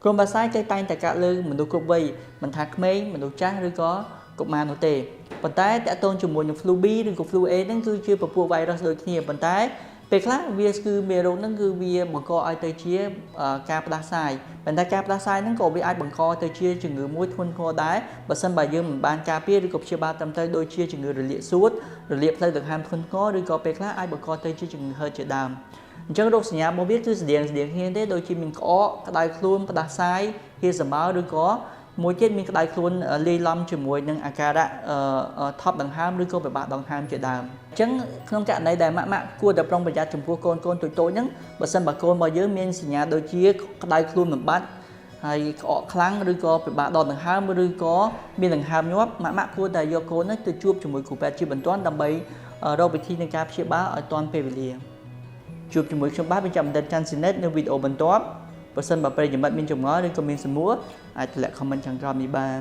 ក្រុមបាសាយគេតែងតែកាត់លើមនុស្សគ្រប់វ័យមិនថាក្មេងមនុស្សចាស់ឬក៏កុមារនោះទេប៉ុន្តែតកតងជាមួយនឹង flu B ឬក៏ flu A ហ្នឹងគឺជាពពួក virus ដូចគ្នាប៉ុន្តែពេលខ្លះវាគឺមេរោគហ្នឹងគឺវាបង្កឲ្យទៅជាការផ្ដាសាយប៉ុន្តែការផ្ដាសាយហ្នឹងក៏វាអាចបង្កទៅជាជំងឺមួយធ្ងន់ធ្ងរដែរបើសិនបើយើងមិនបានការពារឬក៏ព្យាបាលត្រឹមត្រូវដូចជាជំងឺរលាកសួតរលាកផ្លូវដង្ហើមធ្ងន់ធ្ងរឬក៏ពេលខ្លះអាចបង្កទៅជាជំងឺហឺតជាដើមអញ្ចឹងរោគសញ្ញារបស់វាគឺស្តៀងគ្នាទេដូចជាមានក្អកក្តៅខ្លួនផ្ដាសាយហៀសម្បោរឬក៏មួយទៀតមានក្តៅខ្លួនលាយឡំជាមួយនឹងអាការៈថប់ដង្ហើមឬក៏ពិបាកដង្ហើមជាដើមអញ្ចឹងក្នុងករណីដែលម៉ាក់គួរតែប្រុងប្រយ័ត្នចំពោះកូនតូចហ្នឹងបើសិនបើកូនរបស់យើងមានសញ្ញាដូចជាក្តៅខ្លួនបំបត្តិហើយក្អកខ្លាំងឬក៏ពិបាកដកដង្ហើមឬក៏មានដង្ហើមញាប់ម៉ាក់គួរតែយកកូនហ្នឹងទៅជួបជាមួយគ្រូពេទ្យជាបន្ទាន់ដើម្បីរកវិធីនៃការព្យាបាលឲ្យទាន់ពេលវេលាជួបជាមួយខ្ញុំបាទបញ្ចាំបណ្ឌិតច័ន្ទស៊ីនិតនៅវីដេអូបន្ទាប់បើសិនបើប្រិយមិត្តមានចម្ងល់ឬក៏មានសំណួរអាចធ្លាក់ comment ខាងក្រោមនេះបាន